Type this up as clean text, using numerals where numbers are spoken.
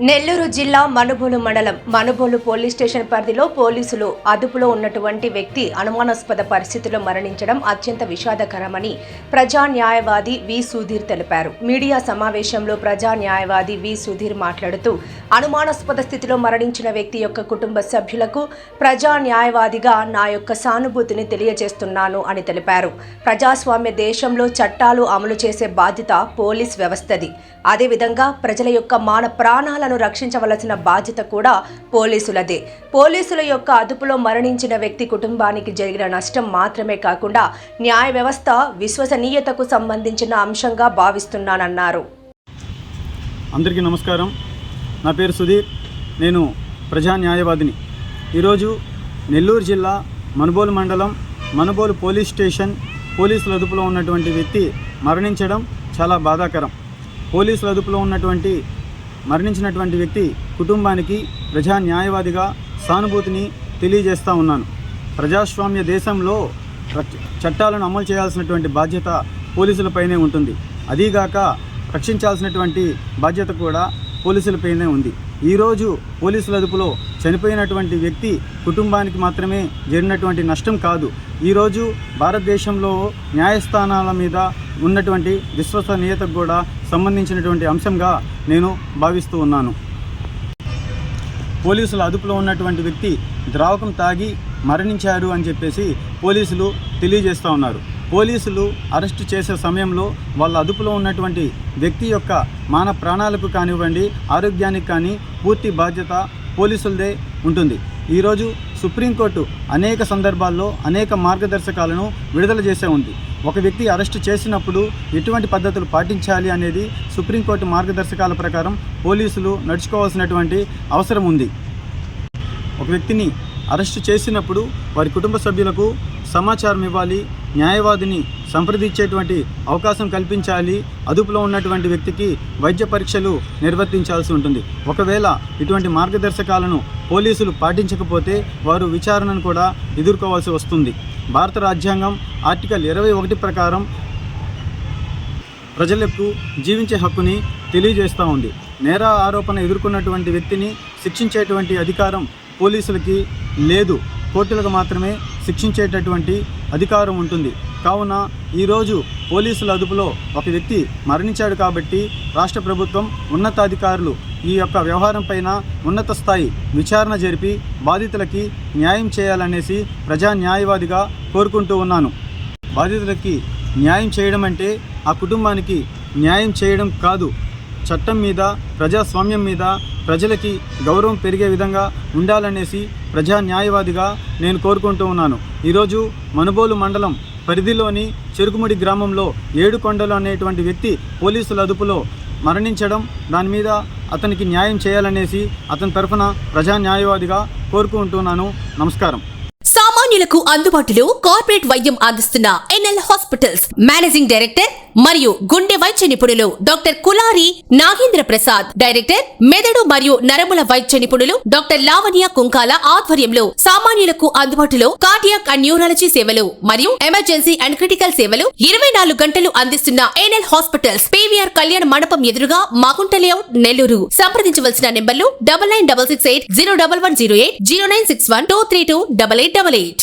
నెల్లూరు జిల్లా మనుబోలు మండలం Manubolu police station పరిధిలో పోలీసులు అదుపులో ఉన్నటువంటి వ్యక్తి అనుమానాస్పద పరిస్థితిలో మరణించడం అత్యంత విషాదకరమని ప్రజా న్యాయవాది వి సుధీర్ తెలిపారు. మీడియా సమావేశంలో ప్రజా న్యాయవాది వి సుధీర్ మాట్లాడుతూ అనుమానాస్పద స్థితిలో మరణించిన వ్యక్తి యొక్క కుటుంబ సభ్యులకు ప్రజా న్యాయవాదిగా నా యొక్క సానుభూతిని తెలియజేస్తున్నాను అని తెలిపారు. ప్రజాస్వామ్య దేశంలో చట్టాలు అమలు చేసే బాధ్యత పోలీస్ వ్యవస్థది. అదేవిధంగా ప్రజల యొక్క మాన ప్రాణాలను రక్షించవలసిన బాధ్యత కూడా పోలీసులదే. పోలీసుల యొక్క అదుపులో మరణించిన వ్యక్తి కుటుంబానికి జరిగిన నష్టం మాత్రమే కాకుండా న్యాయ వ్యవస్థ విశ్వసనీయతకు సంబంధించిన అంశంగా భావిస్తున్నానన్నారు. అందరికీ నమస్కారం. నా పేరు సుధీర్. నేను ప్రజా న్యాయవాదిని. ఈరోజు నెల్లూరు జిల్లా మనుబోలు మండలం మనుబోలు పోలీస్ స్టేషన్ పోలీసుల అదుపులో ఉన్నటువంటి వ్యక్తి మరణించడం చాలా బాధాకరం. పోలీసుల అదుపులో మరణించినటువంటి వ్యక్తి కుటుంబానికి ప్రజా న్యాయవాదిగా సానుభూతిని తెలియజేస్తూ ఉన్నాను. ప్రజాస్వామ్య దేశంలో చట్టాలను అమలు చేయాల్సినటువంటి బాధ్యత పోలీసులపైనే ఉంటుంది. అదీగాక రక్షించాల్సినటువంటి బాధ్యత కూడా పోలీసులపైనే ఉంది. ఈరోజు పోలీసుల అదుపులో చనిపోయినటువంటి వ్యక్తి కుటుంబానికి మాత్రమే జరిగినటువంటి నష్టం కాదు, ఈరోజు భారతదేశంలో న్యాయస్థానాల మీద ఉన్నటువంటి విశ్వసనీయతకు కూడా సంబంధించినటువంటి అంశంగా నేను భావిస్తూ ఉన్నాను. పోలీసుల అదుపులో ఉన్నటువంటి వ్యక్తి ద్రావకం తాగి మరణించారు అని చెప్పేసి పోలీసులు తెలియజేస్తూ ఉన్నారు. పోలీసులు అరెస్టు చేసే సమయంలో వాళ్ళ అదుపులో ఉన్నటువంటి వ్యక్తి యొక్క మాన ప్రాణాలకు కానివ్వండి, ఆరోగ్యానికి కానీ పూర్తి బాధ్యత పోలీసులదే ఉంటుంది. ఈరోజు సుప్రీంకోర్టు అనేక సందర్భాల్లో అనేక మార్గదర్శకాలను విడుదల చేసే ఉంది. ఒక వ్యక్తి అరెస్టు చేసినప్పుడు ఎటువంటి పద్ధతులు పాటించాలి అనేది సుప్రీంకోర్టు మార్గదర్శకాల ప్రకారం పోలీసులు నడుచుకోవాల్సినటువంటి అవసరం ఉంది. ఒక వ్యక్తిని అరెస్టు చేసినప్పుడు వారి కుటుంబ సభ్యులకు సమాచారం ఇవ్వాలి, న్యాయవాదిని సంప్రదించేటువంటి అవకాశం కల్పించాలి, అదుపులో ఉన్నటువంటి వ్యక్తికి వైద్య పరీక్షలు నిర్వర్తించాల్సి ఉంటుంది. ఒకవేళ ఇటువంటి మార్గదర్శకాలను పోలీసులు పాటించకపోతే వారు విచారణను కూడా ఎదుర్కోవాల్సి వస్తుంది. భారత రాజ్యాంగం ఆర్టికల్ 21 ప్రకారం ప్రజలకు జీవించే హక్కుని తెలియజేస్తూ ఉంది. నేర ఆరోపణ ఎదుర్కొన్నటువంటి వ్యక్తిని శిక్షించేటువంటి అధికారం పోలీసులకి లేదు, కోర్టులకు మాత్రమే శిక్షించేటటువంటి అధికారం ఉంటుంది. కావున ఈరోజు పోలీసుల అదుపులో ఒక వ్యక్తి మరణించాడు కాబట్టి రాష్ట్ర ప్రభుత్వం ఉన్నతాధికారులు ఈ యొక్క వ్యవహారం పైన ఉన్నత స్థాయి విచారణ జరిపి బాధితులకి న్యాయం చేయాలనేసి ప్రజా న్యాయవాదిగా కోరుకుంటూ ఉన్నాను. బాధితులకి న్యాయం చేయడం అంటే ఆ కుటుంబానికి న్యాయం చేయడం కాదు, చట్టం మీద, ప్రజాస్వామ్యం మీద ప్రజలకి గౌరవం పెరిగే విధంగా ఉండాలనేసి ప్రజా న్యాయవాదిగా నేను కోరుకుంటూ ఉన్నాను. ఈరోజు మనుబోలు మండలం పరిధిలోని చెరుకుముడి గ్రామంలో ఏడుకొండలు అనేటువంటి వ్యక్తి పోలీసుల అదుపులో మరణించడం, దాని మీద అతనికి న్యాయం చేయాలనేసి అతని తరఫున ప్రజా న్యాయవాదిగా కోరుకుంటున్నాను. నమస్కారం. సామాన్యులకు అందుబాటులో కార్పొరేట్ వైద్యం అందిస్తున్న ఎన్ఎల్ హాస్పిటల్స్ మేనేజింగ్ డైరెక్టర్ మరియు గుండె వైద్య నిపుణులు డాక్టర్ కులారి నాగేంద్ర ప్రసాద్, డైరెక్టర్ మెదడు మరియు నరముల వైద్య నిపుణులు డాక్టర్ లావణ్య కుంకాల ఆధ్వర్యంలో సామాన్యులకు అందుబాటులో కార్డియాక్ అండ్ న్యూరాలజీ సేవలు మరియు ఎమర్జెన్సీ అండ్ క్రిటికల్ సేవలు 24 గంటలు అందిస్తున్న ఎన్ఎల్ హాస్పిటల్స్ పీవీఆర్ కళ్యాణ మండపం ఎదురుగా మాగుంట లేఅవుట్, నెల్లూరు. సంప్రదించవలసిన నెంబర్లు 9966801108, 0961232888.